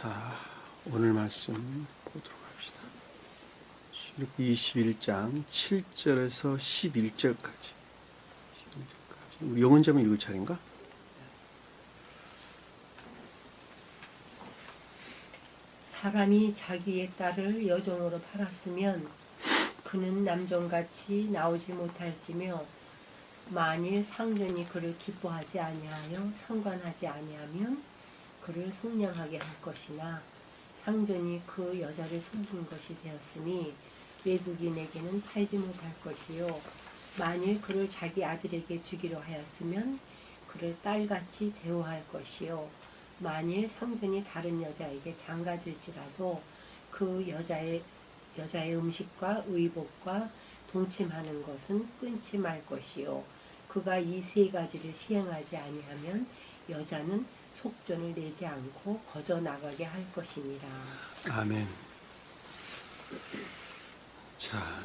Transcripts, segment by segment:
자, 오늘 말씀 보도록 합시다. 출애굽기 21장 7절에서 11절까지. 우리 영혼자만 읽을 차례인가? 사람이 자기의 딸을 여종으로 팔았으면 그는 남종같이 나오지 못할지며 만일 상전이 그를 기뻐하지 아니하여 상관하지 아니하면 그를 속량하게 할 것이나 상전이 그 여자를 속인 것이 되었으니 외국인에게는 팔지 못할 것이요 만일 그를 자기 아들에게 주기로 하였으면 그를 딸같이 대우할 것이요 만일 상전이 다른 여자에게 장가들지라도 그 여자의 음식과 의복과 동침하는 것은 끊지 말 것이요 그가 이 세 가지를 시행하지 아니하면 여자는 속전을 내지 않고 거저 나가게 할 것이니라. 아멘. 자,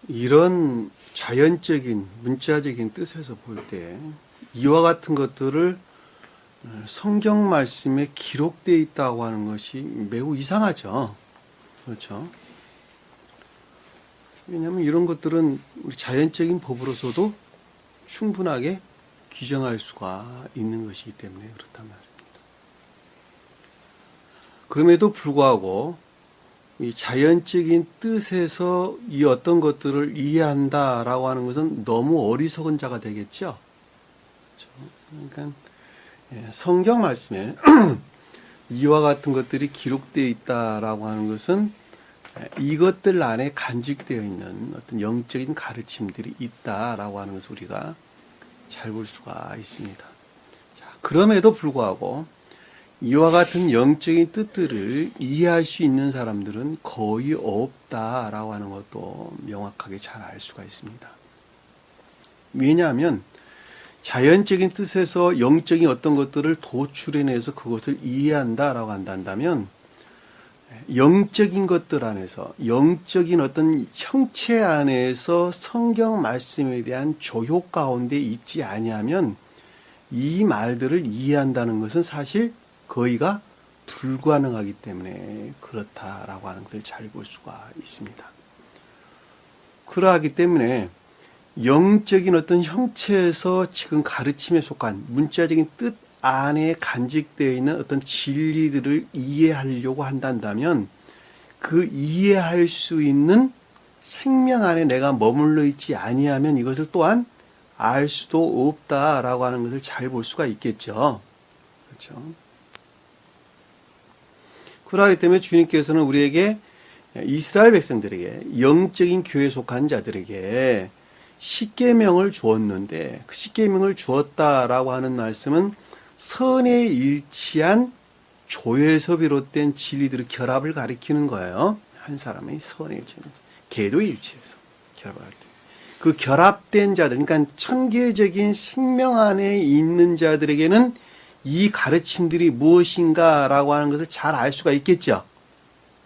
이런 자연적인 문자적인 뜻에서 볼 때 이와 같은 것들을 성경 말씀에 기록되어 있다고 하는 것이 매우 이상하죠. 그렇죠? 왜냐하면 이런 것들은 우리 자연적인 법으로서도 충분하게 규정할 수가 있는 것이기 때문에 그렇단 말입니다. 그럼에도 불구하고 이 자연적인 뜻에서 이 어떤 것들을 이해한다라고 하는 것은 너무 어리석은 자가 되겠죠. 그렇죠? 그러니까 성경 말씀에 이와 같은 것들이 기록되어 있다라고 하는 것은 이것들 안에 간직되어 있는 어떤 영적인 가르침들이 있다라고 하는 것을 우리가 잘 볼 수가 있습니다. 자, 그럼에도 불구하고 이와 같은 영적인 뜻들을 이해할 수 있는 사람들은 거의 없다라고 하는 것도 명확하게 잘 알 수가 있습니다. 왜냐하면 자연적인 뜻에서 영적인 어떤 것들을 도출해내서 그것을 이해한다라고 한다면 영적인 것들 안에서 영적인 어떤 형체 안에서 성경 말씀에 대한 조효 가운데 있지 아니하면 이 말들을 이해한다는 것은 사실 거의가 불가능하기 때문에 그렇다라고 하는 것을 잘 볼 수가 있습니다. 그러하기 때문에 영적인 어떤 형체에서 지금 가르침에 속한 문자적인 뜻 안에 간직되어 있는 어떤 진리들을 이해하려고 한다면 그 이해할 수 있는 생명 안에 내가 머물러 있지 아니하면 이것을 또한 알 수도 없다라고 하는 것을 잘 볼 수가 있겠죠. 그렇죠? 그렇기 때문에 주님께서는 우리에게 이스라엘 백성들에게 영적인 교회에 속한 자들에게 십계명을 주었는데 그 십계명을 주었다라고 하는 말씀은 선에 일치한 조에서 비롯된 진리들의 결합을 가리키는 거예요. 한 사람의 선에 일치한 계도 일치해서 결합을 가리키는 그 결합된 자들, 그러니까 천계적인 생명 안에 있는 자들에게는 이 가르침들이 무엇인가라고 하는 것을 잘 알 수가 있겠죠.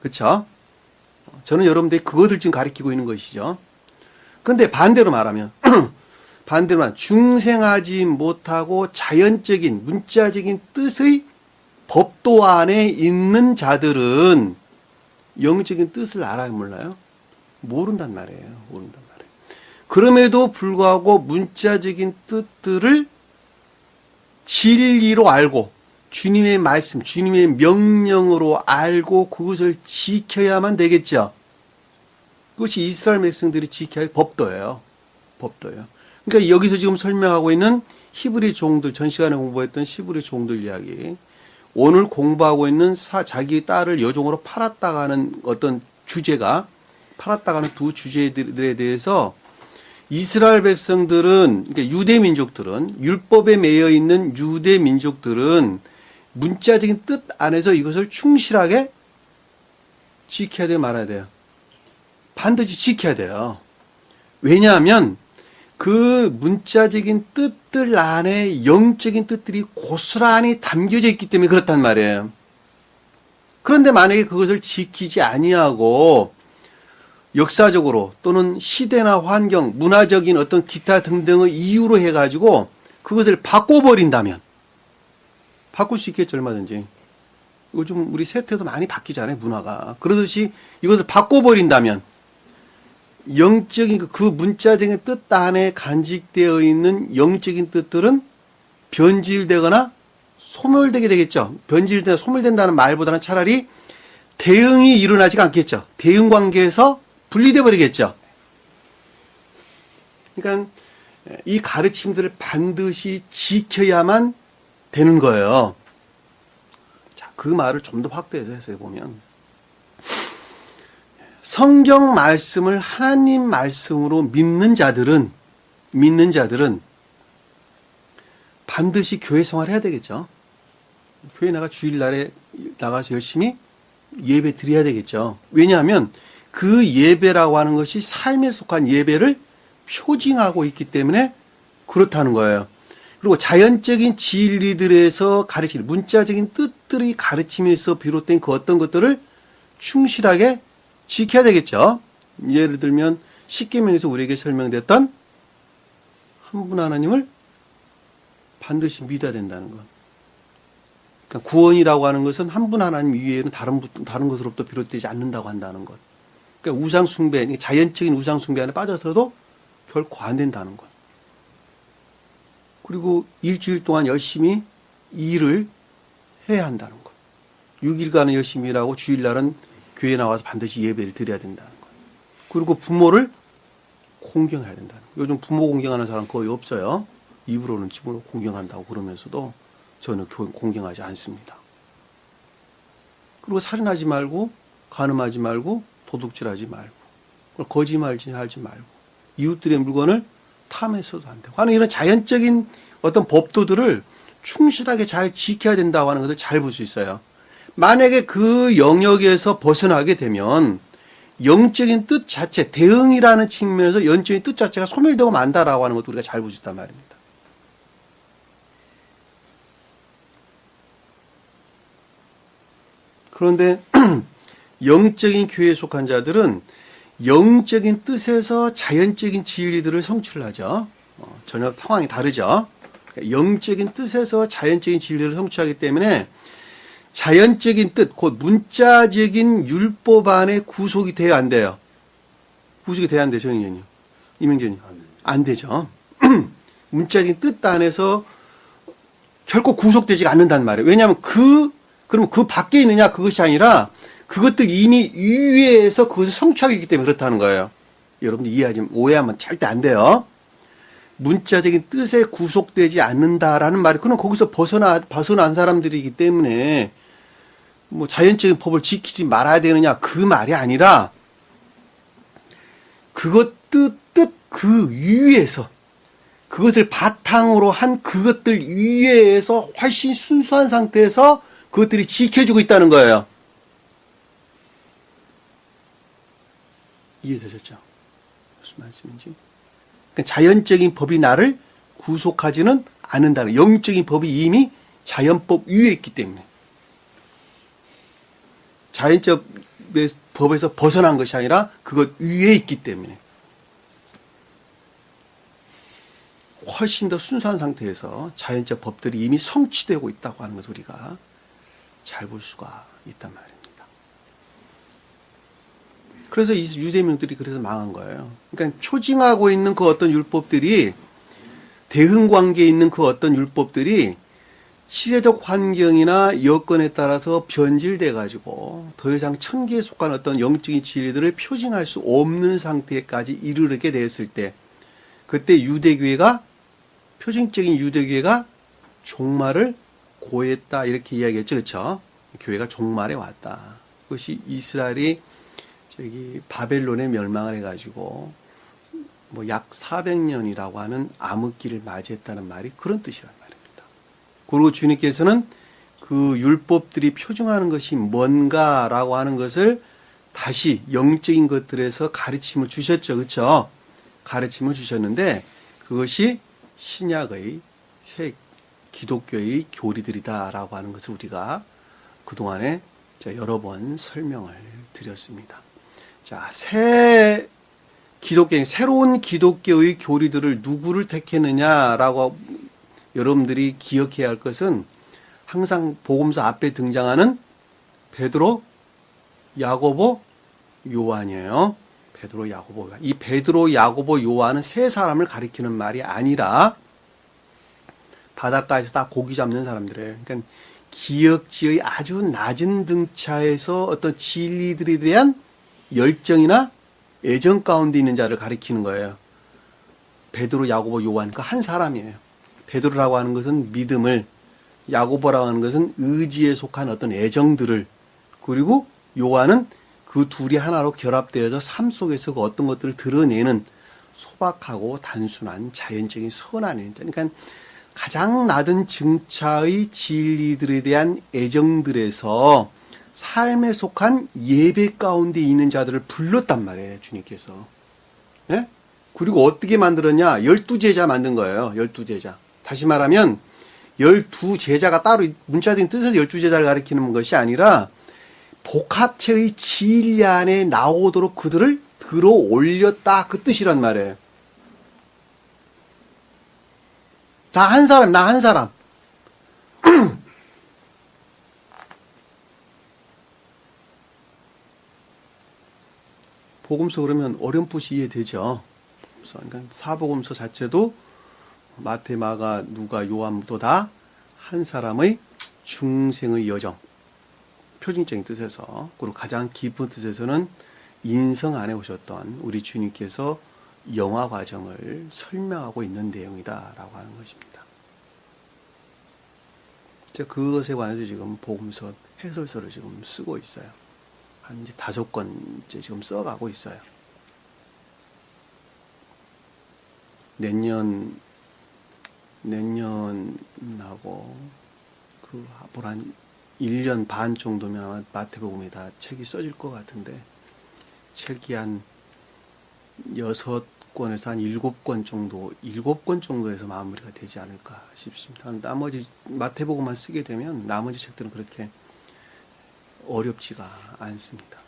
그렇죠? 저는 여러분들이 그것을 지금 가리키고 있는 것이죠. 그런데 반대로 말하면 중생하지 못하고 자연적인 문자적인 뜻의 법도 안에 있는 자들은 영적인 뜻을 알아요, 몰라요? 모른단 말이에요. 모른단 말이에요. 그럼에도 불구하고 문자적인 뜻들을 진리로 알고 주님의 말씀, 주님의 명령으로 알고 그것을 지켜야만 되겠죠. 그것이 이스라엘 백성들이 지켜야 할 법도예요. 법도예요. 그러니까 여기서 지금 설명하고 있는 히브리 종들, 전 시간에 공부했던 히브리 종들 이야기, 오늘 공부하고 있는 자기 딸을 여종으로 팔았다가 하는 어떤 주제가, 팔았다가 하는 두 주제들에 대해서 이스라엘 백성들은, 그러니까 유대 민족들은, 율법에 매여 있는 유대 민족들은 문자적인 뜻 안에서 이것을 충실하게 지켜야 돼요, 말아야 돼요? 반드시 지켜야 돼요. 왜냐하면 그 문자적인 뜻들 안에 영적인 뜻들이 고스란히 담겨져 있기 때문에 그렇단 말이에요. 그런데 만약에 그것을 지키지 아니하고 역사적으로 또는 시대나 환경, 문화적인 어떤 기타 등등의 이유로 해가지고 그것을 바꿔버린다면 바꿀 수 있겠죠, 얼마든지. 요즘 우리 세태도 많이 바뀌잖아요, 문화가. 그러듯이 이것을 바꿔버린다면 영적인 그 문자적인 뜻 안에 간직되어 있는 영적인 뜻들은 변질되거나 소멸되게 되겠죠. 변질되거나 소멸된다는 말보다는 차라리 대응이 일어나지가 않겠죠. 대응 관계에서 분리돼 버리겠죠. 그러니까 이 가르침들을 반드시 지켜야만 되는 거예요. 자, 그 말을 좀 더 확대해서 해석해 보면 성경 말씀을 하나님 말씀으로 믿는 자들은 반드시 교회 생활을 해야 되겠죠. 교회 주일날에 나가서 열심히 예배 드려야 되겠죠. 왜냐하면 그 예배라고 하는 것이 삶에 속한 예배를 표징하고 있기 때문에 그렇다는 거예요. 그리고 자연적인 진리들에서 가르치는 문자적인 뜻들의 가르침에서 비롯된 그 어떤 것들을 충실하게 지켜야 되겠죠. 예를 들면 십계명에서 우리에게 설명됐던 한 분 하나님을 반드시 믿어야 된다는 것. 그러니까 구원이라고 하는 것은 한 분 하나님 이외에는 다른 것으로부터 비롯되지 않는다고 한다는 것. 그러니까 우상 숭배, 자연적인 우상 숭배 안에 빠져서도 결코 안 된다는 것. 그리고 일주일 동안 열심히 일을 해야 한다는 것. 6일간은 열심히 일하고 주일날은 교회에 나와서 반드시 예배를 드려야 된다는 것. 그리고 부모를 공경해야 된다는 것. 요즘 부모 공경하는 사람 거의 없어요. 입으로는 집으로 공경한다고 그러면서도 저는 공경하지 않습니다. 그리고 살인하지 말고, 간음하지 말고, 도둑질하지 말고, 거짓말하지 말고, 이웃들의 물건을 탐해서도 안 되고 하는 이런 자연적인 어떤 법도들을 충실하게 잘 지켜야 된다고 하는 것을 잘 볼 수 있어요. 만약에 그 영역에서 벗어나게 되면 영적인 뜻 자체, 대응이라는 측면에서 영적인 뜻 자체가 소멸되고 만다라고 하는 것도 우리가 잘 볼 수 있단 말입니다. 그런데 영적인 교회에 속한 자들은 영적인 뜻에서 자연적인 진리들을 성취를 하죠. 전혀 상황이 다르죠. 영적인 뜻에서 자연적인 진리를 성취하기 때문에 자연적인 뜻, 곧 문자적인 율법 안에 구속이 돼야 안 돼요. 구속이 돼야 안 되죠, 정인현님. 이명재님. 안 되죠. 문자적인 뜻 안에서 결코 구속되지 않는단 말이에요. 왜냐하면 그러면 그 밖에 있느냐 그것이 아니라 그것들 이미 이외에서 그것을 성취하고 있기 때문에 그렇다는 거예요. 여러분들 오해하면 절대 안 돼요. 문자적인 뜻에 구속되지 않는다라는 말이 그럼 거기서 벗어난 사람들이기 때문에 뭐 자연적인 법을 지키지 말아야 되느냐 그 말이 아니라 그것 뜻 그 위에서 그것을 바탕으로 한 그것들 위에서 훨씬 순수한 상태에서 그것들이 지켜지고 있다는 거예요. 이해되셨죠? 무슨 말씀인지? 그러니까 자연적인 법이 나를 구속하지는 않는다는 영적인 법이 이미 자연법 위에 있기 때문에 자연적 법에서 벗어난 것이 아니라 그것 위에 있기 때문에 훨씬 더 순수한 상태에서 자연적 법들이 이미 성취되고 있다고 하는 것을 우리가 잘 볼 수가 있단 말입니다. 그래서 이 유대민들이 그래서 망한 거예요. 그러니까 표징하고 있는 그 어떤 율법들이 대응 관계에 있는 그 어떤 율법들이 시대적 환경이나 여건에 따라서 변질돼 가지고 더 이상 천기에 속한 어떤 영적인 진리들을 표징할 수 없는 상태까지 이르게 됐을 때 그때 유대교회가 표징적인 유대교회가 종말을 고했다 이렇게 이야기했죠. 그렇죠? 교회가 종말에 왔다. 그것이 이스라엘이 바벨론에 멸망을 해가지고 뭐 약 400년이라고 하는 암흑기를 맞이했다는 말이 그런 뜻이란 말입니다. 그리고 주님께서는 그 율법들이 표징하는 것이 뭔가라고 하는 것을 다시 영적인 것들에서 가르침을 주셨죠. 그렇죠? 가르침을 주셨는데 그것이 신약의 새 기독교의 교리들이다라고 하는 것을 우리가 그동안에 여러 번 설명을 드렸습니다. 자, 새로운 기독교의 교리들을 누구를 택했느냐라고 여러분들이 기억해야 할 것은 항상 복음서 앞에 등장하는 베드로, 야고보, 요한이에요. 베드로, 야고보, 요한. 이 베드로, 야고보, 요한은 세 사람을 가리키는 말이 아니라 바닷가에서 다 고기 잡는 사람들이에요. 그러니까 기역지의 아주 낮은 등차에서 어떤 진리들에 대한 열정이나 애정 가운데 있는 자를 가리키는 거예요. 베드로, 야고보, 요한 그 한 사람이에요. 베드로라고 하는 것은 믿음을, 야고보라고 하는 것은 의지에 속한 어떤 애정들을, 그리고 요한은 그 둘이 하나로 결합되어서 삶 속에서 그 어떤 것들을 드러내는 소박하고 단순한 자연적인 선한 애. 그러니까 가장 낮은 증차의 진리들에 대한 애정들에서 삶에 속한 예배 가운데 있는 자들을 불렀단 말이에요, 주님께서. 예? 그리고 어떻게 만들었냐? 12제자 만든 거예요, 12제자. 다시 말하면 12제자가 따로 문자적인 뜻에서 12제자를 가리키는 것이 아니라 복합체의 진리 안에 나오도록 그들을 들어 올렸다, 그 뜻이란 말이에요. 다 한 사람, 나 한 사람. 복음서 그러면 어렴풋이 이해되죠. 그러니까 사복음서 자체도 마태, 마가, 누가, 요한도 다 한 사람의 중생의 여정, 표준적인 뜻에서, 그리고 가장 깊은 뜻에서는 인성 안에 오셨던 우리 주님께서 영화 과정을 설명하고 있는 내용이다라고 하는 것입니다. 제가 그것에 관해서 지금 복음서 해설서를 지금 쓰고 있어요. 한 이제 5권째 지금 써가고 있어요. 내년하고 그 앞으로 한 1년 반 정도면 아마 마태복음에 다 책이 써질 것 같은데, 책이 한 6권에서 한 7권 정도, 7권 정도에서 마무리가 되지 않을까 싶습니다. 나머지 마태복음만 쓰게 되면 나머지 책들은 그렇게 어렵지가 않습니다.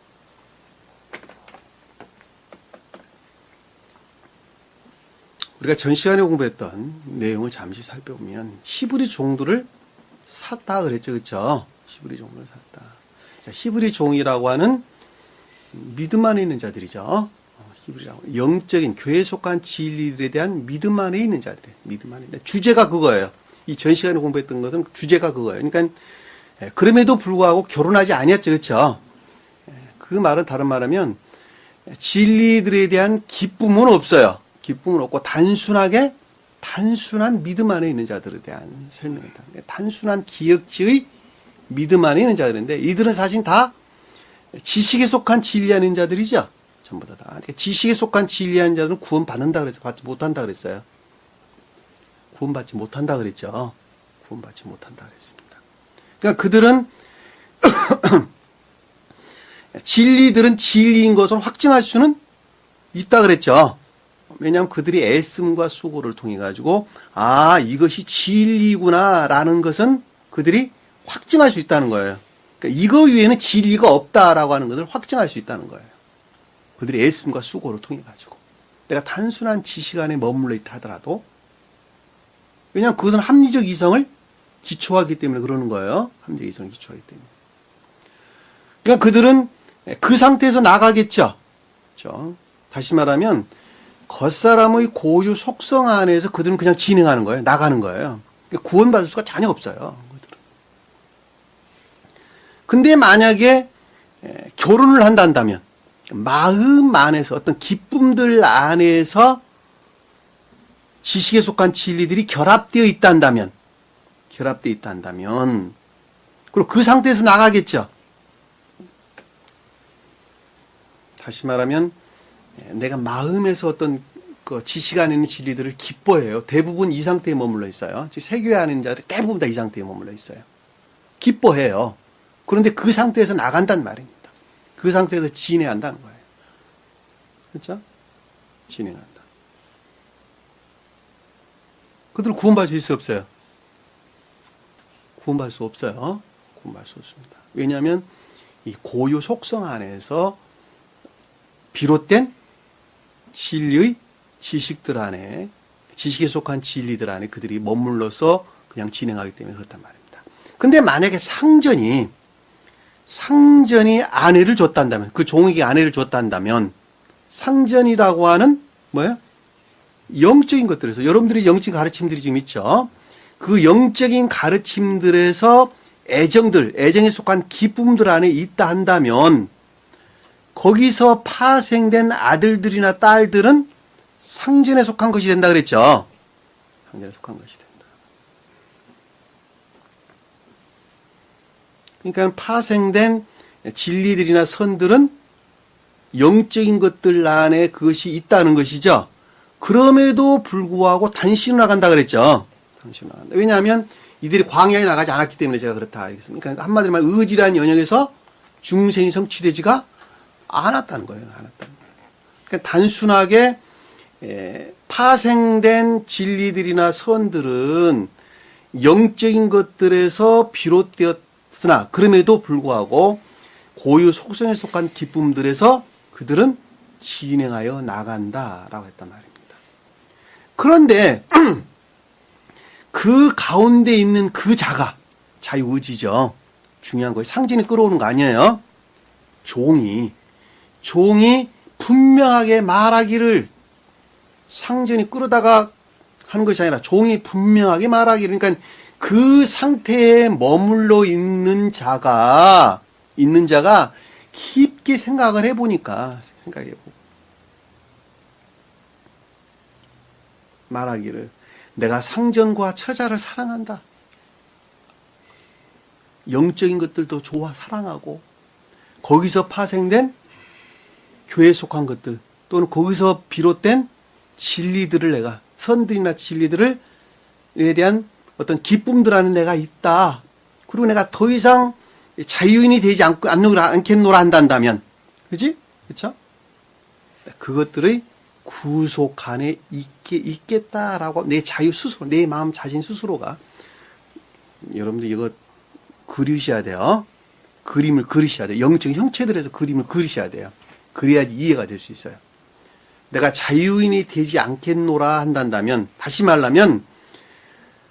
우리가 전 시간에 공부했던 내용을 잠시 살펴보면 히브리 종들을 샀다 그랬죠, 그렇죠? 히브리 종들을 샀다. 자, 히브리 종이라고 하는 믿음 안에 있는 자들이죠. 히브리라고 영적인 교회에 속한 진리들에 대한 믿음 안에 있는 자들, 믿음 안에 있는 주제가 그거예요. 이 전 시간에 공부했던 것은 주제가 그거예요. 그러니까 그럼에도 불구하고 결혼하지 아니었죠, 그렇죠? 그 말은 다른 말하면 진리들에 대한 기쁨은 없어요. 기쁨은 없고 단순한 믿음 안에 있는 자들에 대한 설명이다. 단순한 기역지의 믿음 안에 있는 자들인데, 이들은 사실 다 지식에 속한 진리 안에 있는 자들이죠. 전부 다. 지식에 속한 진리 안에 있는 자들은 구원받는다 그랬죠. 받지 못한다 그랬어요. 구원받지 못한다 그랬죠. 구원받지 못한다 그랬습니다. 그러니까 그들은 진리들은 진리인 것을 확증할 수는 있다 그랬죠. 왜냐하면 그들이 애씀과 수고를 통해 가지고 이것이 진리구나라는 것은 그들이 확증할 수 있다는 거예요. 그러니까 이거 위에는 진리가 없다라고 하는 것을 확증할 수 있다는 거예요. 그들이 애씀과 수고를 통해 가지고. 내가 단순한 지식 안에 머물러 있다 하더라도, 왜냐하면 그것은 합리적 이성을 기초하기 때문에 그러는 거예요. 합리적 이성을 기초하기 때문에. 그러니까 그들은 그 상태에서 나가겠죠. 그렇죠? 다시 말하면 겉사람의 고유 속성 안에서 그들은 그냥 진행하는 거예요. 나가는 거예요. 구원받을 수가 전혀 없어요. 그들은. 근데 만약에 결혼을 한다면 마음 안에서 어떤 기쁨들 안에서 지식에 속한 진리들이 결합되어 있단다면 그리고 그 상태에서 나가겠죠. 다시 말하면 내가 마음에서 어떤 그 지식 안에 있는 진리들을 기뻐해요. 대부분 이 상태에 머물러 있어요. 즉 세교회 안에 있는 자들 대부분 다 이 상태에 머물러 있어요. 기뻐해요. 그런데 그 상태에서 나간단 말입니다. 그 상태에서 진행한다는 거예요. 그렇죠? 진행한다. 그들은 구원받을 수 없어요. 구원받을 수 없어요. 구원받을 수 없습니다. 왜냐하면 이 고유 속성 안에서 비롯된 진리의 지식들 안에, 지식에 속한 진리들 안에 그들이 머물러서 그냥 진행하기 때문에 그렇단 말입니다. 근데 만약에 상전이 상전이 아내를 줬단다면, 그 종에게 아내를 줬단다면, 상전이라고 하는 뭐예요? 영적인 것들에서, 여러분들이 영적인 가르침들이 지금 있죠. 그 영적인 가르침들에서 애정에 속한 기쁨들 안에 있다 한다면, 거기서 파생된 아들들이나 딸들은 상전에 속한 것이 된다 그랬죠. 상전에 속한 것이 된다. 그러니까 파생된 진리들이나 선들은 영적인 것들 안에 그것이 있다는 것이죠. 그럼에도 불구하고 단신으로 나간다 그랬죠. 단신으로 나간다. 왜냐하면 이들이 광야에 나가지 않았기 때문에 제가 그렇다 알겠습니다. 그러니까 한마디로 말하면 의지라는 영역에서 중생이 성취되지가 않았다는 거예요. 그러니까 단순하게 파생된 진리들이나 선들은 영적인 것들에서 비롯되었으나 그럼에도 불구하고 고유 속성에 속한 기쁨들에서 그들은 진행하여 나간다라고 했단 말입니다. 그런데 그 가운데 있는 그 자가 자유의지죠. 중요한 거예요. 상징이 끌어오는 거 아니에요. 종이 분명하게 말하기를, 상전이 끌어다가 하는 것이 아니라 종이 분명하게 말하기를, 그러니까 그 상태에 머물러 있는 자가 깊게 생각을 해보니까, 말하기를 내가 상전과 처자를 사랑한다. 영적인 것들도 좋아 사랑하고, 거기서 파생된 교회에 속한 것들 또는 거기서 비롯된 진리들을 내가, 선들이나 진리들에 대한 어떤 기쁨들 안에 내가 있다. 그리고 내가 더 이상 자유인이 되지 않겠노라 한다면, 그지? 그쵸? 그것들의 구속 안에 있겠다라고, 내 자유 스스로, 내 마음 자신 스스로가, 여러분들 이거 그리셔야 돼요. 그림을 그리셔야 돼요. 영적인 형체들에서 그림을 그리셔야 돼요. 그래야지 이해가 될 수 있어요. 내가 자유인이 되지 않겠노라 한다면, 다시 말하면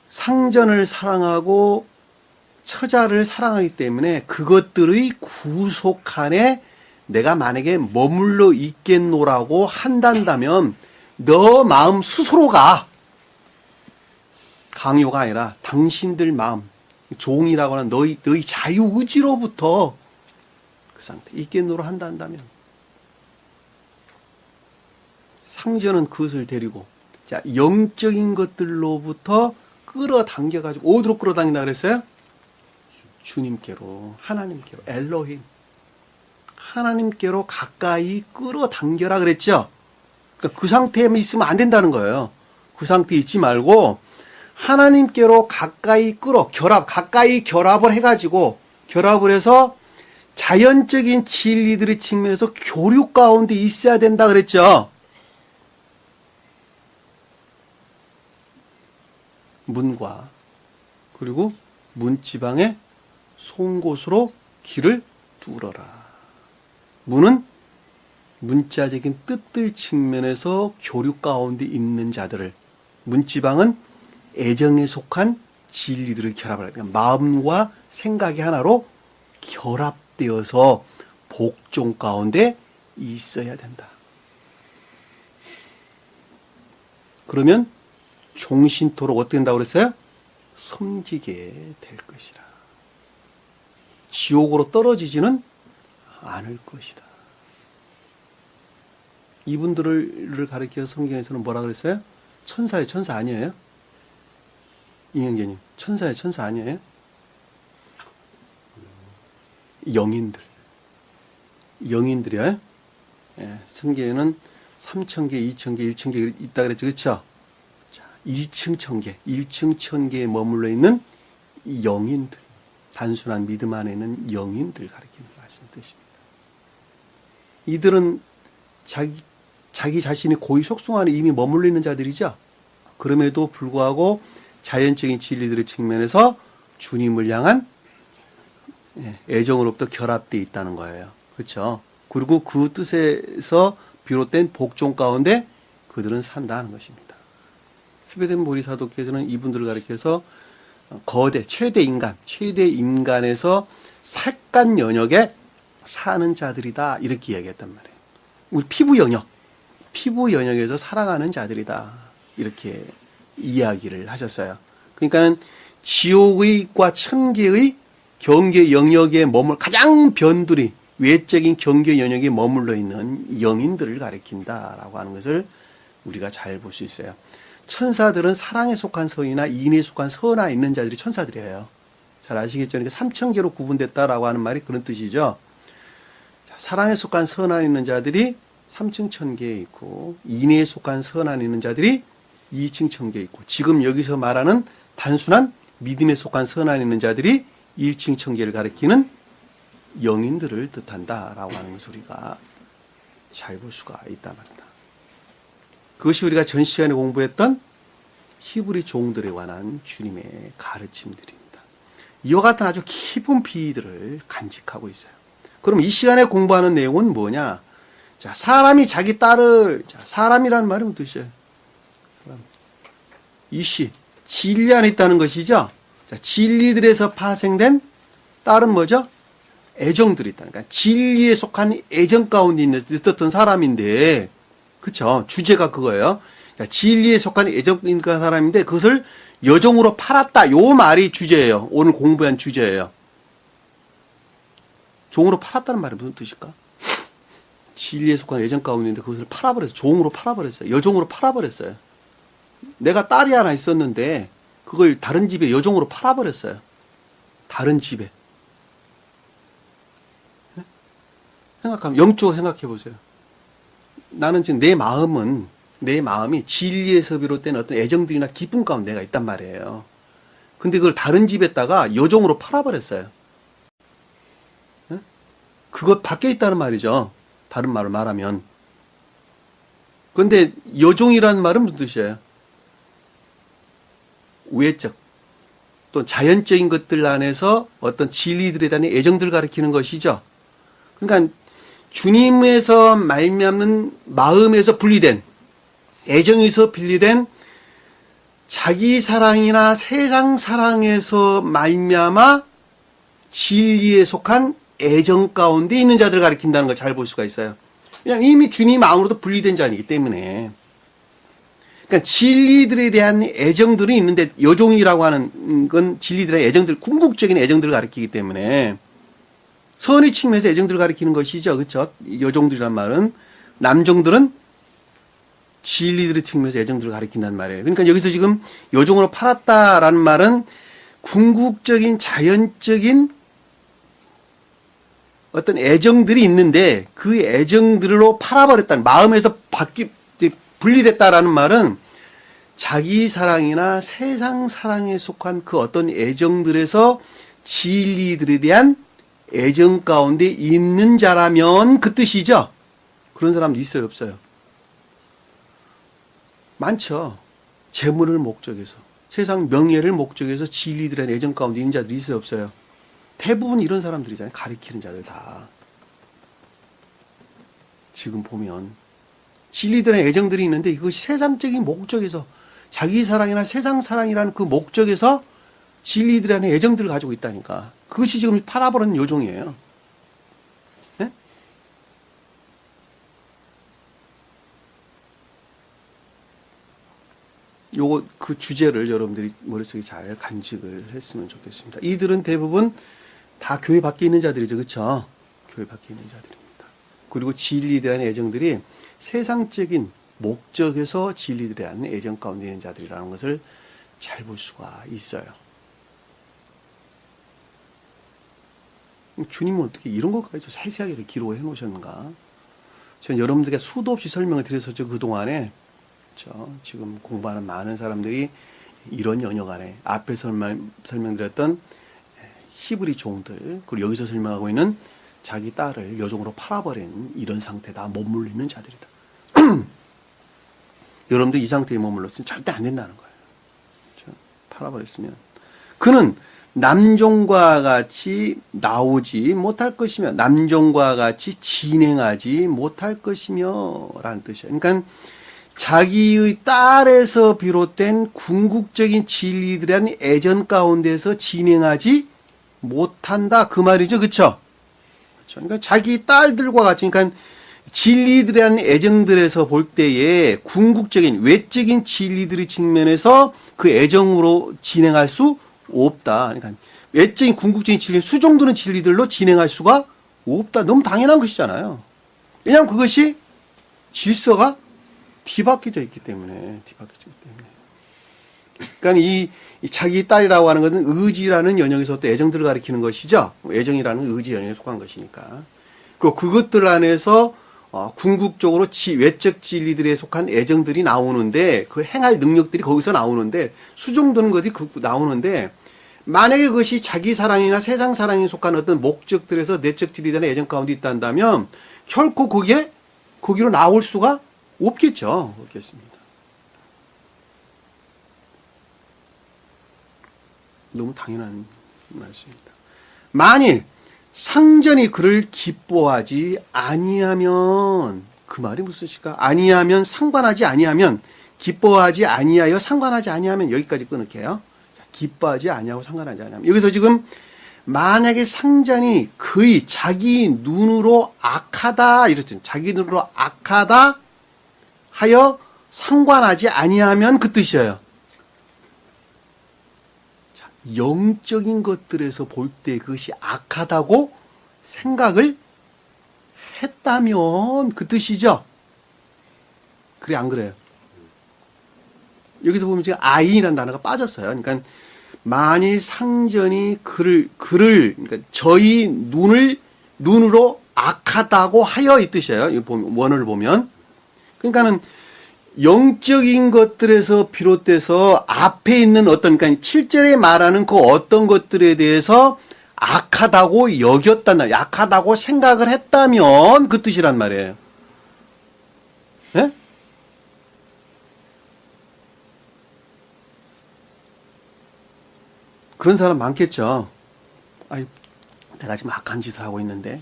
상전을 사랑하고 처자를 사랑하기 때문에 그것들의 구속 안에 내가 만약에 머물러 있겠노라고 한다면 너 마음 스스로가, 강요가 아니라 당신들 마음, 종이라고 하는 너희 자유의지로부터 그 상태 있겠노라 한다면, 상전은 그것을 데리고, 자, 영적인 것들로부터 끌어당겨가지고, 어디로 끌어당긴다 그랬어요? 주님께로, 하나님께로, 엘로힘. 하나님께로 가까이 끌어당겨라 그랬죠? 그러니까 그 상태에만 있으면 안 된다는 거예요. 그 상태에 있지 말고, 하나님께로 가까이 가까이 결합을 해가지고, 결합을 해서 자연적인 진리들의 측면에서 교류 가운데 있어야 된다 그랬죠? 문과, 그리고 문지방의 송곳으로 길을 뚫어라. 문은 문자적인 뜻들 측면에서 교류 가운데 있는 자들을, 문지방은 애정에 속한 진리들을 결합을, 그러니까 마음과 생각이 하나로 결합되어서 복종 가운데 있어야 된다. 그러면 종신토록 어떻게 된다고 그랬어요? 섬기게 될 것이라. 지옥으로 떨어지지는 않을 것이다. 이분들을 가리켜 성경에서는 뭐라 그랬어요? 천사의 천사 아니에요? 임영재님, 천사의 천사 아니에요? 영인들이요. 예, 성경에는 3,000개, 2,000개, 1,000개 있다 그랬죠, 그렇죠? 자, 1층 천계에 머물러 있는 영인들, 단순한 믿음 안에 있는 영인들 가리키는 말씀 뜻입니다. 이들은 자기 자신이 고유 속성 안에 이미 머물러 있는 자들이죠. 그럼에도 불구하고 자연적인 진리들의 측면에서 주님을 향한 애정으로부터 결합되어 있다는 거예요. 그렇죠? 그리고 그 뜻에서 비롯된 복종 가운데 그들은 산다는 것입니다. 스베덴 보리사도께서는 이분들을 가리켜서 거대, 최대 인간에서 색간 영역에 사는 자들이다. 이렇게 이야기했단 말이에요. 우리 피부 영역에서 살아가는 자들이다. 이렇게 이야기를 하셨어요. 그러니까는 지옥의과 천계의 경계 영역에 가장 변두리, 외적인 경계 영역에 머물러 있는 영인들을 가리킨다라고 하는 것을 우리가 잘 볼 수 있어요. 천사들은 사랑에 속한 선이나 인에 속한 선하 있는 자들이 천사들이에요. 잘 아시겠죠? 그러니까 삼천계로 구분됐다라고 하는 말이 그런 뜻이죠. 자, 사랑에 속한 선한 있는 자들이 3층 천계에 있고, 인에 속한 선한 있는 자들이 2층 천계에 있고, 지금 여기서 말하는 단순한 믿음에 속한 선한 있는 자들이 1층 천계를 가리키는 영인들을 뜻한다라고 하는 것을 우리가 잘 볼 수가 있다 말이다. 그것이 우리가 전 시간에 공부했던 히브리 종들에 관한 주님의 가르침들입니다. 이와 같은 아주 깊은 비유들을 간직하고 있어요. 그럼 이 시간에 공부하는 내용은 뭐냐? 자, 사람이 자기 딸을, 자, 사람이라는 말이 무슨 뜻이에요? 사람. 이씨, 진리 안에 있다는 것이죠. 자, 진리들에서 파생된 딸은 뭐죠? 애정들이 있다는 거야. 진리에 속한 애정 가운데 있었던 사람인데, 그쵸? 주제가 그거예요. 자, 진리에 속한 애정인 사람인데, 그것을 여종으로 팔았다. 요 말이 주제예요. 오늘 공부한 주제예요. 종으로 팔았다는 말이 무슨 뜻일까? 진리에 속한 애정 가운데 있는데, 그것을 팔아버렸어요. 종으로 팔아버렸어요. 여종으로 팔아버렸어요. 내가 딸이 하나 있었는데, 그걸 다른 집에 여종으로 팔아버렸어요. 다른 집에. 생각하면, 영적으로 생각해 보세요. 나는 지금 내 마음이 진리에서 비롯된 어떤 애정들이나 기쁨 가운데 내가 있단 말이에요. 근데 그걸 다른 집에다가 여종으로 팔아버렸어요. 그것 밖에 있다는 말이죠. 다른 말을 말하면. 근데 여종이라는 말은 무슨 뜻이에요? 외적, 또 자연적인 것들 안에서 어떤 진리들에 대한 애정들을 가리키는 것이죠. 그러니까 주님에서 말미암는 마음에서 분리된, 애정에서 분리된 자기 사랑이나 세상 사랑에서 말미암아 진리에 속한 애정 가운데 있는 자들을 가리킨다는 걸 잘 볼 수가 있어요. 그냥 이미 주님 마음으로도 분리된 자이기 때문에. 그러니까 진리들에 대한 애정들이 있는데, 여종이라고 하는 건 진리들의 애정들, 궁극적인 애정들을 가리키기 때문에 선의 측면에서 애정들을 가리키는 것이죠. 그렇죠? 여종들이란 말은, 남종들은 진리들의 측면에서 애정들을 가리킨다는 말이에요. 그러니까 여기서 지금 여종으로 팔았다라는 말은 궁극적인 자연적인 어떤 애정들이 있는데, 그 애정들로 팔아버렸다는, 마음에서 분리됐다라는 말은 자기 사랑이나 세상 사랑에 속한 그 어떤 애정들에서 진리들에 대한 애정 가운데 있는 자라면 그 뜻이죠. 그런 사람도 있어요, 없어요? 많죠. 재물을 목적해서, 세상 명예를 목적해서 진리들의 애정 가운데 있는 자들이 있어요, 없어요? 대부분 이런 사람들이잖아요. 가리키는 자들 다. 지금 보면 진리들의 애정들이 있는데, 이것이 세상적인 목적에서, 자기 사랑이나 세상 사랑이라는 그 목적에서 진리들의 애정들을 가지고 있다니까. 그것이 지금 팔아버린 여종이에요. 네? 요거, 그 주제를 여러분들이 머릿속에 잘 간직을 했으면 좋겠습니다. 이들은 대부분 다 교회 밖에 있는 자들이죠. 그렇죠? 교회 밖에 있는 자들입니다. 그리고 진리에 대한 애정들이 세상적인 목적에서 진리에 대한 애정 가운데 있는 자들이라는 것을 잘 볼 수가 있어요. 주님은 어떻게 이런 것까지 세세하게 기록해 놓으셨는가? 저는 여러분들께 수도 없이 설명을 드렸었죠. 그동안에. 그렇죠? 지금 공부하는 많은 사람들이 이런 영역 안에 앞에 설명드렸던 히브리 종들, 그리고 여기서 설명하고 있는 자기 딸을 여종으로 팔아버린 이런 상태다. 머물리는 자들이다. 여러분들 이 상태에 머물렀으면 절대 안 된다는 거예요. 그렇죠? 팔아버렸으면. 그는 남종과 같이 나오지 못할 것이며, 남종과 같이 진행하지 못할 것이며 라는 뜻이에요. 그러니까 자기의 딸에서 비롯된 궁극적인 진리들에 대한 애정 가운데서 진행하지 못한다 그 말이죠. 그쵸? 그러니까 자기 딸들과 같이 그러니까 진리들이라는 애정들에서 볼 때에 궁극적인 외적인 진리들의 측면에서 그 애정으로 진행할 수 없다. 그러니까 외적인 궁극적인 진리, 수정되는 진리들로 진행할 수가 없다. 너무 당연한 것이잖아요. 왜냐하면 그것이 질서가 뒤바뀌어져 있기 때문에. 그러니까 이 자기 딸이라고 하는 것은 의지라는 영역에서 또 애정들을 가리키는 것이죠. 애정이라는 의지 영역에 속한 것이니까. 그리고 그것들 안에서 궁극적으로 외적 진리들에 속한 애정들이 나오는데 그 행할 능력들이 거기서 나오는데 수정되는 것이 나오는데 만약에 그것이 자기 사랑이나 세상 사랑에 속한 어떤 목적들에서 내적 진리들의 애정 가운데 있다면 결코 거기로 나올 수가 없겠죠. 없겠습니다. 너무 당연한 말씀입니다. 만일 상전이 그를 기뻐하지 아니하면 그 말이 무슨 뜻일까? 아니하면 상관하지 아니하면 기뻐하지 아니하여 상관하지 아니하면 여기까지 끊을게요. 자, 기뻐하지 아니하고 상관하지 아니하면 여기서 지금 만약에 상전이 그의 자기 눈으로 악하다 이랬죠. 자기 눈으로 악하다 하여 상관하지 아니하면 그 뜻이에요. 영적인 것들에서 볼 때 그것이 악하다고 생각을 했다면 그 뜻이죠. 그래 안 그래요? 여기서 보면 지금 아인이라는 단어가 빠졌어요. 그러니까 만일 상전이 그를 그러니까 저희 눈으로 악하다고 하여 이 뜻이에요. 이 원어를 보면 그러니까는 영적인 것들에서 비롯돼서 앞에 있는 어떤, 그러니까 7절에 말하는 그 어떤 것들에 대해서 악하다고 여겼다는, 약하다고 생각을 했다면 그 뜻이란 말이에요. 예? 그런 사람 많겠죠. 아이, 내가 지금 악한 짓을 하고 있는데,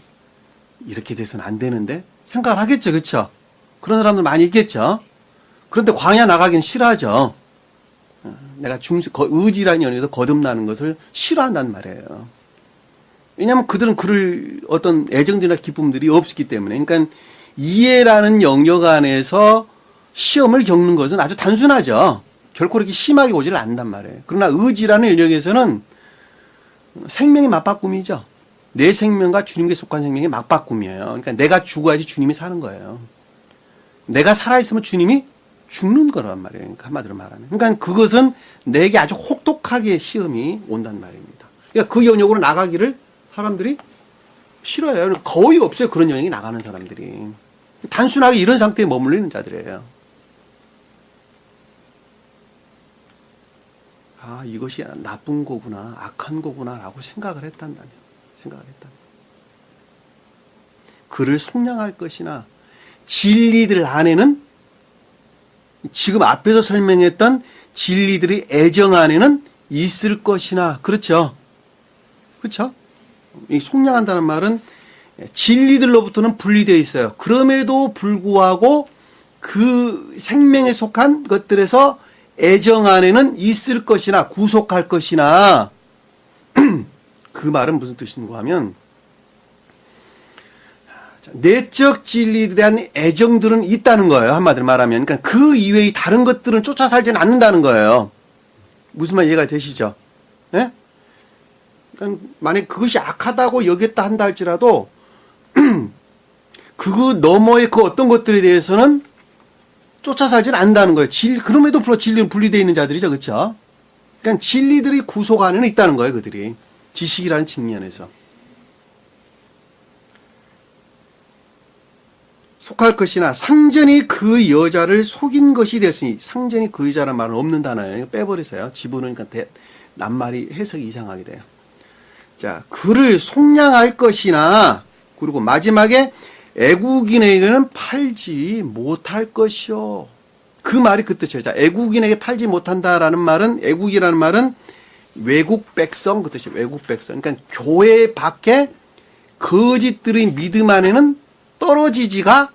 이렇게 돼서는 안 되는데, 생각을 하겠죠. 그쵸? 그런 사람들 많이 있겠죠. 그런데 광야 나가긴 싫어하죠. 내가 의지라는 연에서 거듭나는 것을 싫어한단 말이에요. 왜냐하면 그들은 그럴 어떤 애정들이나 기쁨들이 없기 때문에. 그러니까 이해라는 영역 안에서 시험을 겪는 것은 아주 단순하죠. 결코 그렇게 심하게 오지를 않는단 말이에요. 그러나 의지라는 영역에서는 생명의 맞바꿈이죠. 내 생명과 주님께 속한 생명의 맞바꿈이에요. 그러니까 내가 죽어야지 주님이 사는 거예요. 내가 살아있으면 주님이 죽는 거란 말이에요. 그러니까 한마디로 말하면. 그러니까 그것은 내게 아주 혹독하게 시험이 온단 말입니다. 그러니까 그 영역으로 나가기를 사람들이 싫어해요. 거의 없어요. 그런 영역에 나가는 사람들이. 단순하게 이런 상태에 머물러 있는 자들이에요. 아, 이것이 나쁜 거구나, 악한 거구나, 라고 생각을 했단다면. 그를 속량할 것이나, 진리들 안에는 지금 앞에서 설명했던 진리들의 애정 안에는 있을 것이나, 그렇죠? 그렇죠? 이 속량한다는 말은 진리들로부터는 분리되어 있어요. 그럼에도 불구하고 그 생명에 속한 것들에서 애정 안에는 있을 것이나, 구속할 것이나, 그 말은 무슨 뜻인가 하면, 내적 진리에 대한 애정들은 있다는 거예요. 한마디로 말하면. 그러니까 그 이외의 다른 것들은 쫓아 살지는 않는다는 거예요. 무슨 말 이해가 되시죠? 예? 그러니까 만약 그것이 악하다고 여겼다 한다 할지라도 그 너머의 그 어떤 것들에 대해서는 쫓아 살지는 않는다는 거예요. 그럼에도 불구하고 진리는 분리되어 있는 자들이죠. 그렇죠? 그러니까 진리들이 구속 안에는 있다는 거예요. 그들이. 지식이라는 측면에서. 속할 것이나 상전이 그 여자를 속인 것이 됐으니, 상전이 그 여자라는 말은 없는 단어예요. 빼버리세요. 집어넣으니까 낱말이 해석이 이상하게 돼요. 자, 그를 속량할 것이나, 그리고 마지막에 애국인에게는 팔지 못할 것이요. 그 말이 그 뜻이에요. 자, 애국인에게 팔지 못한다라는 말은, 애국이라는 말은 외국 백성, 그 뜻이에요. 외국 백성. 그러니까 교회 밖에 거짓들의 믿음 안에는 떨어지지가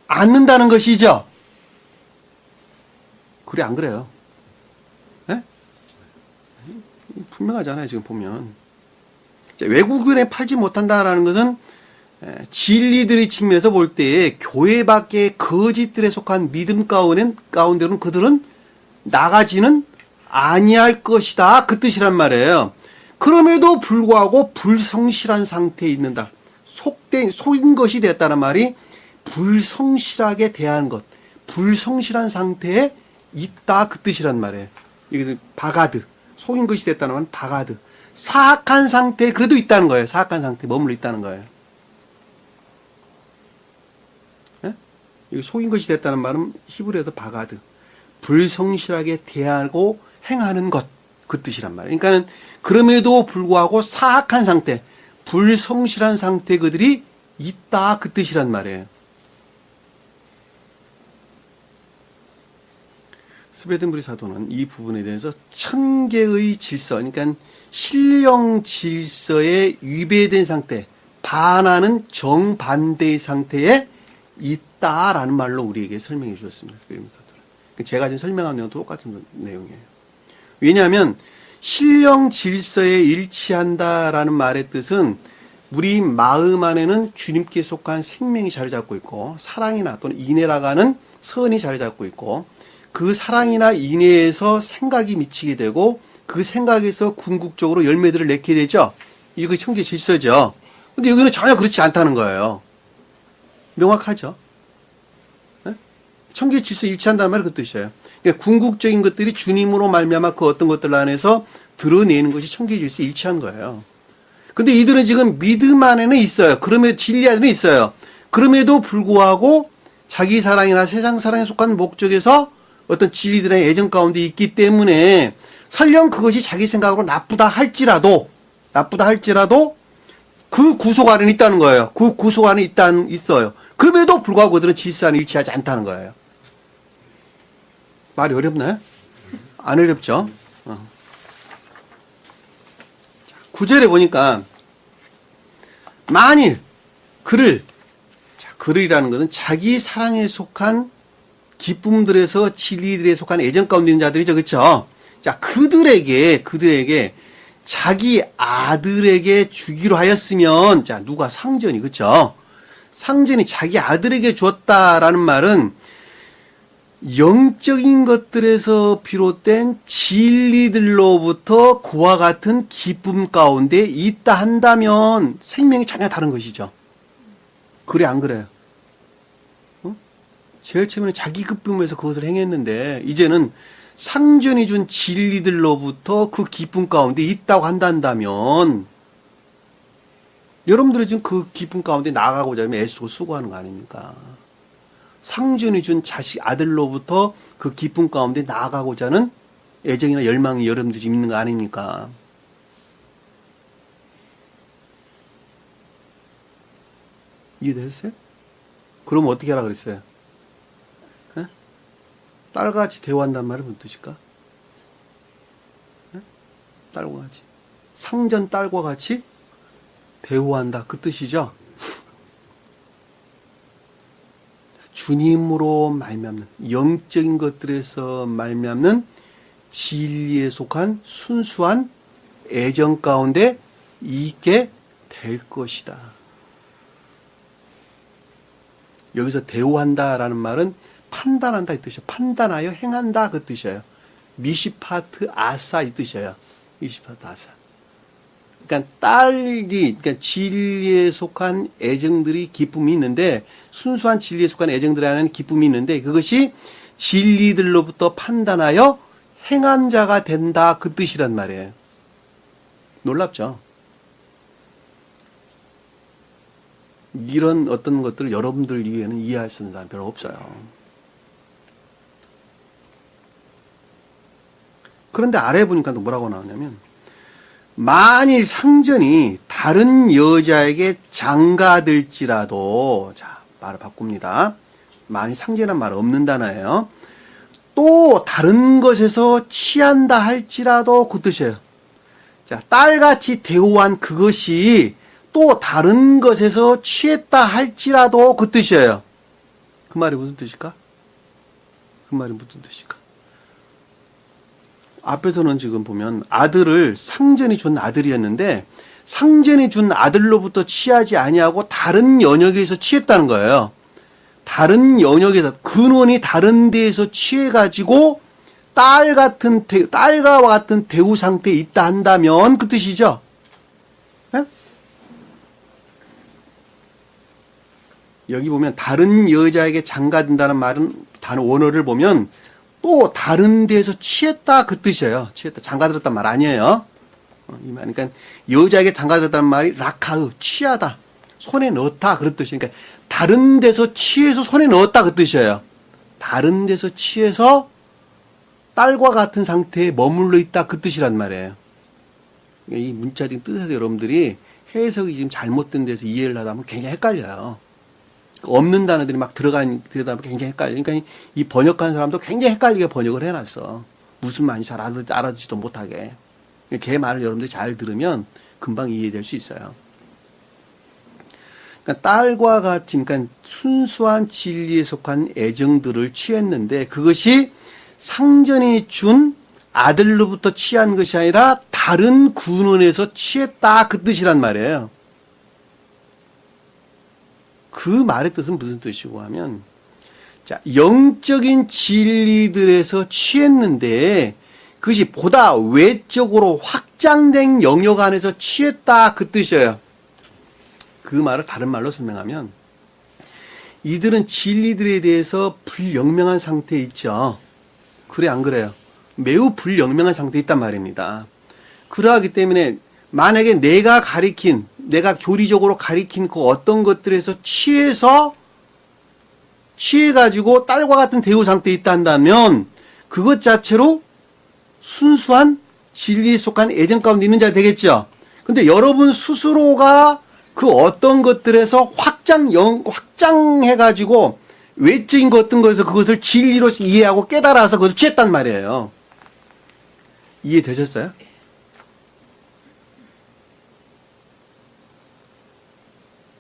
않는다는 것이죠. 그래, 안 그래요? 예? 분명하잖아요, 지금 보면. 외국인에 팔지 못한다라는 것은 진리들의 측면에서 볼 때에 교회 밖의 거짓들에 속한 믿음 가운데로는 그들은 나가지는 아니할 것이다. 그 뜻이란 말이에요. 그럼에도 불구하고 불성실한 상태에 있는다. 속인 것이 됐다는 말이 불성실하게 대하는 것, 불성실한 상태에 있다. 그 뜻이란 말이에요. 이게 바가드, 속인 것이 됐다는 말은 바가드. 사악한 상태에 그래도 있다는 거예요. 사악한 상태에 머물러 있다는 거예요. 예? 속인 것이 됐다는 말은 히브리어에서 바가드. 불성실하게 대하고 행하는 것. 그 뜻이란 말이에요. 그러니까는 그럼에도 불구하고 사악한 상태, 불성실한 상태 그들이 있다. 그 뜻이란 말이에요. 스베덴부리 사도는 이 부분에 대해서 천계의 질서, 그러니까 신령 질서에 위배된 상태, 반하는 정반대의 상태에 있다라는 말로 우리에게 설명해 주었습니다. 스베덴부리 사도는. 제가 지금 설명한 내용도 똑같은 내용이에요. 왜냐하면 신령 질서에 일치한다라는 말의 뜻은 우리 마음 안에는 주님께 속한 생명이 자리 잡고 있고 사랑이나 또는 인애라고 하는 선이 자리 잡고 있고 그 사랑이나 인애에서 생각이 미치게 되고 그 생각에서 궁극적으로 열매들을 맺게 되죠. 이게 청계 질서죠. 근데 여기는 전혀 그렇지 않다는 거예요. 명확하죠. 네? 청계 질서 일치한다는 말이 그 뜻이에요. 그러니까 궁극적인 것들이 주님으로 말미암아 그 어떤 것들 안에서 드러내는 것이 청계 질서에 일치한 거예요. 근데 이들은 지금 믿음 안에는 있어요. 그럼에도 진리 안에는 있어요. 그럼에도 불구하고 자기 사랑이나 세상 사랑에 속한 목적에서 어떤 진리들의 애정 가운데 있기 때문에 설령 그것이 자기 생각으로 나쁘다 할지라도 그 구속 안에 있다는 거예요. 그 구속 안에 있어요. 그럼에도 불구하고 그들은 질서 안에 일치하지 않다는 거예요. 말이 어렵나요? 안 어렵죠? 9절에 보니까 만일 그를이라는 것은 자기 사랑에 속한 기쁨들에서 진리들에 속한 애정 가운데 있는 자들이죠. 그렇죠? 자, 그들에게 자기 아들에게 주기로 하였으면 자, 누가 상전이 그렇죠? 상전이 자기 아들에게 줬다라는 말은 영적인 것들에서 비롯된 진리들로부터 그와 같은 기쁨 가운데 있다 한다면 생명이 전혀 다른 것이죠. 그래 안 그래요? 제일 처음에는 자기 기쁨에서 그것을 행했는데 이제는 상전이 준 진리들로부터 그 기쁨 가운데 있다고 한다면 여러분들이 지금 그 기쁨 가운데 나아가고자 하면 애쓰고 수고하는 거 아닙니까? 상전이 준 자식 아들로부터 그 기쁨 가운데 나아가고자 하는 애정이나 열망이 여러분들이 지금 있는 거 아닙니까? 이해되셨어요? 그럼 어떻게 하라 그랬어요? 에? 딸같이 대우한단 말이 무슨 뜻일까? 에? 딸과 같이. 상전 딸과 같이 대우한다. 그 뜻이죠? 주님으로 말미암는 영적인 것들에서 말미암는 진리에 속한 순수한 애정 가운데 있게 될 것이다. 여기서 대우한다라는 말은 판단한다 이 뜻이에요. 판단하여 행한다 그 뜻이에요. 미시파트 아사 이 뜻이에요. 미시파트 아사. 그러니까 그러니까 진리에 속한 애정들이 기쁨이 있는데 순수한 진리에 속한 애정들이라는 기쁨이 있는데 그것이 진리들로부터 판단하여 행한 자가 된다 그 뜻이란 말이에요. 놀랍죠? 이런 어떤 것들을 여러분들 위에는 이해할 수 있는 사람 별로 없어요. 그런데 아래 보니까 또 뭐라고 나오냐면 만일 상전이 다른 여자에게 장가들지라도 자 말을 바꿉니다. 만일 상전이란 말 없는 단어예요. 또 다른 것에서 취한다 할지라도 그 뜻이에요. 자 딸같이 대우한 그것이 또 다른 것에서 취했다 할지라도 그 뜻이에요. 그 말이 무슨 뜻일까? 그 말이 무슨 뜻일까? 앞에서는 지금 보면 아들을 상전이 준 아들이었는데 상전이 준 아들로부터 취하지 아니하고 다른 연역에서 취했다는 거예요. 다른 연역에서, 근원이 다른 데에서 취해가지고 딸과 같은 대우 상태에 있다 한다면 그 뜻이죠. 네? 여기 보면 다른 여자에게 장가든다는 말은 단어 원어를 보면 또 다른 데에서 취했다 그 뜻이에요. 취했다. 장가들었단 말 아니에요. 이 말, 그러니까 여자에게 장가들었다는 말이 라카으, 취하다, 손에 넣었다 그런 뜻이니까 다른 데서 취해서 손에 넣었다 그 뜻이에요. 다른 데서 취해서 딸과 같은 상태에 머물러 있다 그 뜻이란 말이에요. 이 문자적인 뜻에서 여러분들이 해석이 지금 잘못된 데서 이해를 하다 보면 굉장히 헷갈려요. 없는 단어들이 막 들어다 보면 굉장히 헷갈려. 그러니까 이 번역한 사람도 굉장히 헷갈리게 번역을 해놨어. 무슨 말인지 잘 알아듣지도 못하게. 걔 말을 여러분들이 잘 들으면 금방 이해될 수 있어요. 그러니까 딸과 같이, 그러니까 순수한 진리에 속한 애정들을 취했는데 그것이 상전이 준 아들로부터 취한 것이 아니라 다른 근원에서 취했다 그 뜻이란 말이에요. 그 말의 뜻은 무슨 뜻이고 하면, 자, 영적인 진리들에서 취했는데 그것이 보다 외적으로 확장된 영역 안에서 취했다 그 뜻이에요. 그 말을 다른 말로 설명하면 이들은 진리들에 대해서 불영명한 상태에 있죠. 그래 안 그래요? 매우 불영명한 상태에 있단 말입니다. 그러하기 때문에 만약에 내가 교리적으로 가리킨 그 어떤 것들에서 취해가지고 딸과 같은 대우 상태에 있다 한다면 그것 자체로 순수한 진리에 속한 애정 가운데 있는 자가 되겠죠. 근데 여러분 스스로가 그 어떤 것들에서 확장해가지고 외적인 어떤 것에서 그것을 진리로 이해하고 깨달아서 그것을 취했단 말이에요. 이해되셨어요?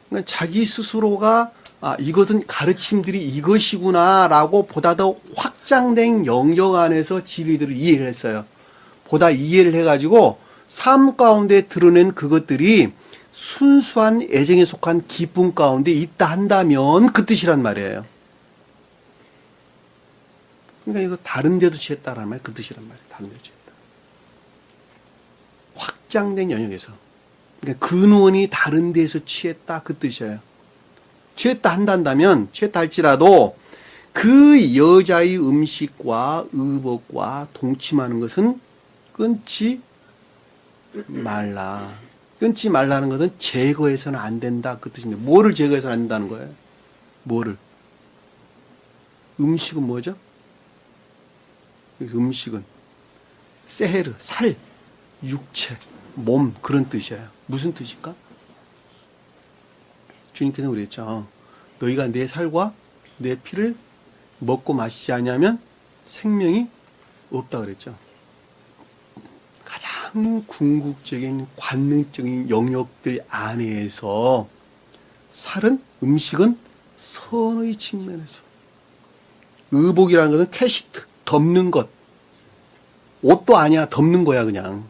그러니까 자기 스스로가 이것은 가르침들이 이것이구나라고 보다 더 확장된 영역 안에서 진리들을 이해를 했어요. 보다 이해를 해가지고 삶 가운데 드러낸 그것들이 순수한 애정에 속한 기쁨 가운데 있다 한다면 그 뜻이란 말이에요. 그러니까 이거 다른 데도 취했다라는 말 그 뜻이란 말이에요. 다른 데도 취했다. 확장된 영역에서. 그러니까 근원이 다른 데에서 취했다 그 뜻이에요. 취했다 한다면 취했다 할지라도 그 여자의 음식과 의복과 동침하는 것은 끊지 말라. 끊지 말라는 것은 제거해서는 안 된다 그 뜻입니다. 뭐를 제거해서는 안 된다는 거예요? 뭐를? 음식은 뭐죠? 음식은 세헤르, 살, 육체, 몸 그런 뜻이에요. 무슨 뜻일까? 주님께서 그랬죠. 너희가 내 살과 내 피를 먹고 마시지 않으면 생명이 없다 그랬죠. 가장 궁극적인 관능적인 영역들 안에서 살은 음식은 선의 측면에서 의복이라는 것은 캐시트 덮는 것 옷도 아니야 덮는 거야 그냥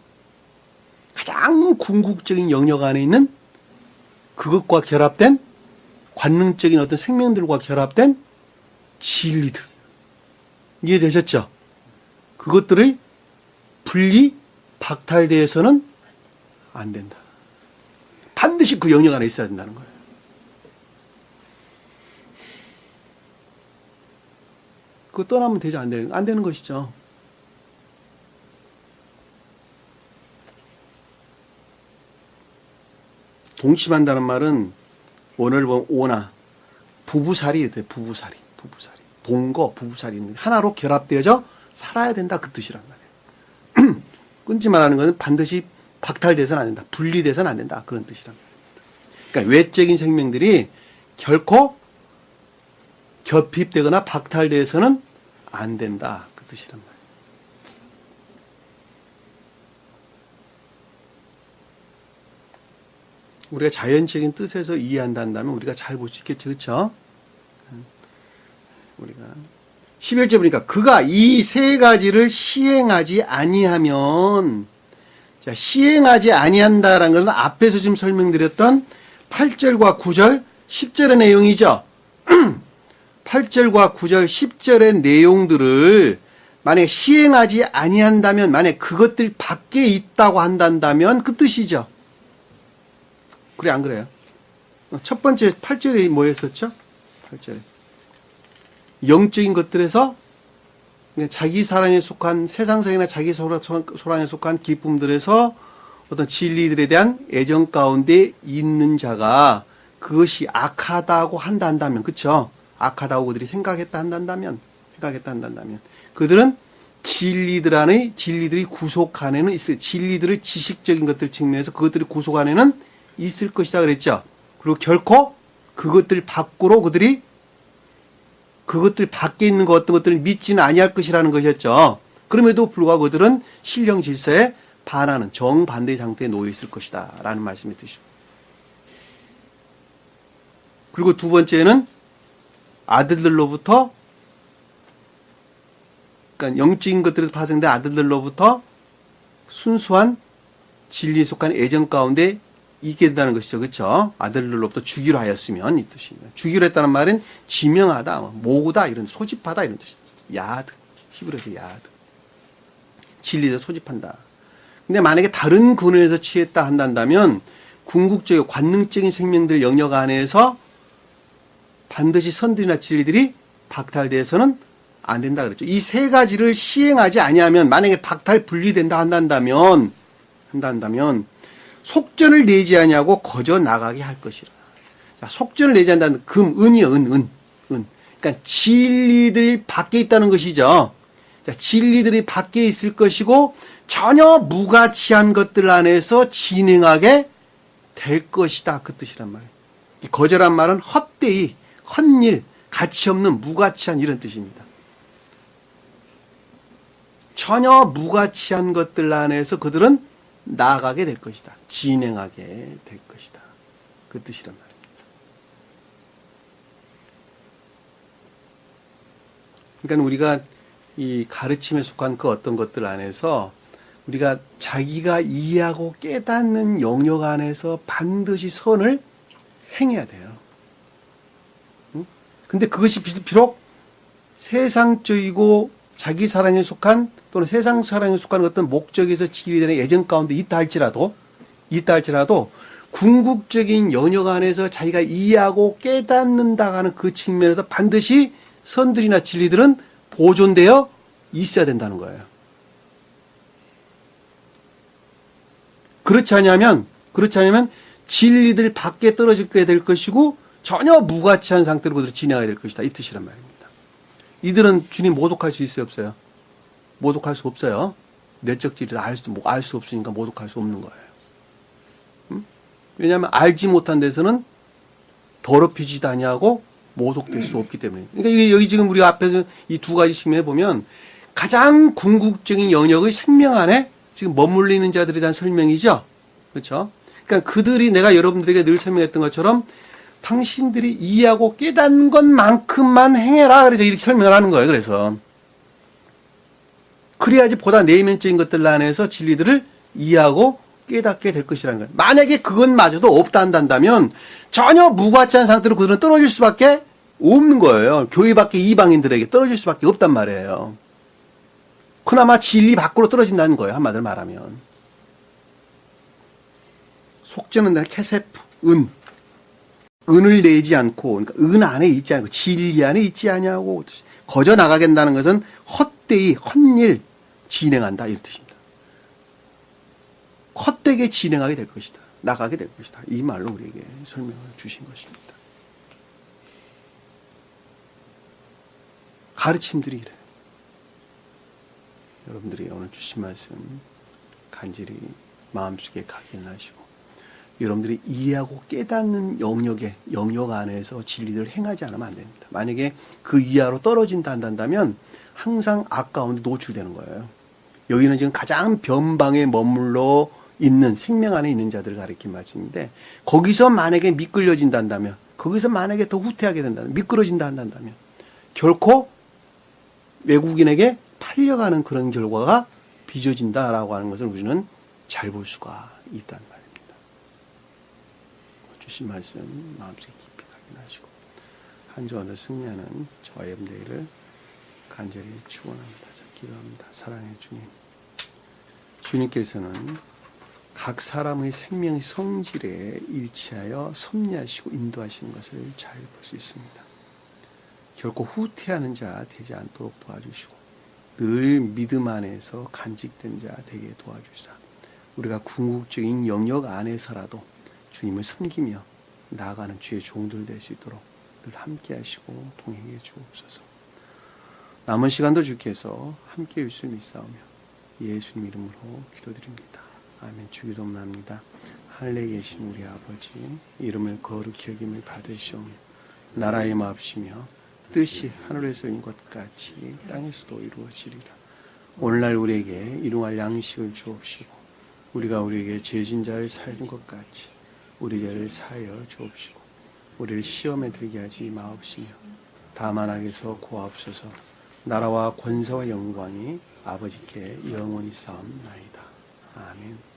가장 궁극적인 영역 안에 있는 그것과 결합된 관능적인 어떤 생명들과 결합된 진리들 이해되셨죠? 그것들의 분리 박탈되어서는 안 된다. 반드시 그 영역 안에 있어야 된다는 거예요. 그거 떠나면 되지 안 되는 것이죠. 동침한다는 말은 원어를 보면 오나 부부살이 돼. 부부살이 동거 부부살이 하나로 결합되어져 살아야 된다 그 뜻이란 말이에요. 끊지 말라는 것은 반드시 박탈돼서는 안 된다. 분리돼서는 안 된다. 그런 뜻이란 말이에요. 그러니까 외적인 생명들이 결코 겹입되거나 박탈돼서는 안 된다. 그 뜻이란 말이에요. 우리가 자연적인 뜻에서 이해한다면 우리가 잘 볼 수 있겠죠. 그렇죠? 우리가 11절 보니까 그가 이 세 가지를 시행하지 아니하면 자, 시행하지 아니한다라는 것은 앞에서 지금 설명드렸던 8절과 9절, 10절의 내용이죠. 8절과 9절, 10절의 내용들을 만약에 시행하지 아니한다면, 만약에 그것들 밖에 있다고 한다면 그 뜻이죠. 그래, 안 그래요? 첫 번째 8절에 뭐였었죠? 8절에. 영적인 것들에서 자기 사랑에 속한 세상사이나 자기 소랑에 속한 기쁨들에서 어떤 진리들에 대한 애정 가운데 있는 자가 그것이 악하다고 한다면, 그쵸? 악하다고 그들이 생각했다 한다면, 그들은 진리들이 구속 안에는 있어요. 진리들의 지식적인 것들 측면에서 그것들이 구속 안에는 있을 것이다 그랬죠. 그리고 결코 그것들 밖으로 그들이 그것들 밖에 있는 어떤 것들을 믿지는 아니할 것이라는 것이었죠. 그럼에도 불구하고 그들은 신령 질서에 반하는 정반대의 상태에 놓여 있을 것이다 라는 말씀이 뜻이죠. 그리고 두 번째는 아들들로부터, 그러니까 영적인 것들에서 파생된 아들들로부터 순수한 진리에 속한 애정 가운데 있게 된다는 것이죠. 그렇죠? 아들들로부터 주기로 하였으면 이 뜻입니다. 주기로 했다는 말은 지명하다, 모으다 이런, 소집하다 이런 뜻이죠. 야드, 히브리어에서 야드. 진리에서 소집한다. 근데 만약에 다른 근원에서 취했다 한다면 궁극적이고 관능적인 생명들 영역 안에서 반드시 선들이나 진리들이 박탈돼서는 안 된다 그랬죠. 이 세 가지를 시행하지 아니하면, 만약에 박탈 분리된다 한다면 속전을 내지 아니하고 거저 나가게 할 것이라. 자, 속전을 내지 않는다는 금, 은이요, 은. 그러니까 진리들 밖에 있다는 것이죠. 자, 진리들이 밖에 있을 것이고 전혀 무가치한 것들 안에서 진행하게 될 것이다. 그 뜻이란 말이에요. 이 거저란 말은 헛되이, 헛일, 가치 없는 무가치한 이런 뜻입니다. 전혀 무가치한 것들 안에서 그들은 나아가게 될 것이다. 진행하게 될 것이다. 그 뜻이란 말입니다. 그러니까 우리가 이 가르침에 속한 그 어떤 것들 안에서 우리가 자기가 이해하고 깨닫는 영역 안에서 반드시 선을 행해야 돼요. 근데 그것이 비록 세상적이고 자기 사랑에 속한 또는 세상 사랑에 속한 어떤 목적에서 진리되는 애정 가운데 있다 할지라도 궁극적인 영역 안에서 자기가 이해하고 깨닫는다 하는 그 측면에서 반드시 선들이나 진리들은 보존되어 있어야 된다는 거예요. 그렇지 않으면 진리들 밖에 떨어지게 될 것이고 전혀 무가치한 상태로 그들이 진행하게 될 것이다. 이 뜻이란 말입니다. 이들은 주님 모독할 수 있어요, 없어요? 모독할 수 없어요. 내적 진리를 알 수 없으니까 모독할 수 없는 거예요. 왜냐하면 알지 못한 데서는 더럽히지도 아니하고 모독될 수 없기 때문에. 그러니까 여기 지금 우리 앞에서 이 두 가지 측면에 보면 가장 궁극적인 영역의 생명 안에 지금 머물리는 자들에 대한 설명이죠. 그렇죠? 그러니까 그들이 내가 여러분들에게 늘 설명했던 것처럼 당신들이 이해하고 깨닫는 것만큼만 행해라. 그래서 이렇게 설명을 하는 거예요. 그래서. 그래야지 보다 내면적인 것들 안에서 진리들을 이해하고 깨닫게 될 것이라는 거예요. 만약에 그것마저도 없다 한다면 전혀 무가치한 상태로 그들은 떨어질 수밖에 없는 거예요. 교회 밖에 이방인들에게 떨어질 수밖에 없단 말이에요. 그나마 진리 밖으로 떨어진다는 거예요. 한마디로 말하면. 속죄는 케세프, 은을 내지 않고, 그러니까 은 안에 있지 않고, 진리 안에 있지 아니하고, 거저 나가게 된다는 것은 헛되이, 헛일 진행한다. 이런 뜻입니다. 헛되게 진행하게 될 것이다. 나가게 될 것이다. 이 말로 우리에게 설명을 주신 것입니다. 가르침들이 이래요. 여러분들이 오늘 주신 말씀 간절히 마음속에 각인하시고 여러분들이 이해하고 깨닫는 영역 안에서 진리를 행하지 않으면 안 됩니다. 만약에 그 이하로 떨어진다 한다면 항상 악 가운데 노출되는 거예요. 여기는 지금 가장 변방에 머물러 있는 생명 안에 있는 자들을 가리킨 말씀인데 거기서 만약에 미끌려진다 한다면 거기서 만약에 더 후퇴하게 된다면 미끄러진다 한다면 결코 외국인에게 팔려가는 그런 결과가 빚어진다라고 하는 것을 우리는 잘 볼 수가 있단 말입니다. 주신 말씀 마음속에 깊이 확인하시고 한 주 얻어 승리하는 저의 여러분들을 간절히 축원합니다. 기도합니다. 사랑의 주님, 주님께서는 각 사람의 생명의 성질에 일치하여 섭리하시고 인도하시는 것을 잘 볼 수 있습니다. 결코 후퇴하는 자 되지 않도록 도와주시고 늘 믿음 안에서 간직된 자 되게 도와주시사 우리가 궁극적인 영역 안에서라도 주님을 섬기며 나아가는 주의 종들 될 수 있도록 늘 함께 하시고 동행해 주옵소서. 남은 시간도 주께서 함께 해 주실 믿사오며 예수님 이름으로 기도드립니다. 아멘. 주기도합니다. 하늘에 계신 우리 아버지, 이름을 거룩히 여김을 받으시오며 나라의 마옵시며 뜻이 하늘에서 이룬 것 같이 땅에서도 이루어지리라. 오늘날 우리에게 일용할 양식을 주옵시고 우리가 우리에게 죄진 자를 사하는 것 같이 우리 죄를 사하여 주옵시고 우리를 시험에 들게 하지 마옵시며 다만 악에서 구하옵소서. 나라와 권세와 영광이 아버지께 영원히 싸움나이다. 아멘.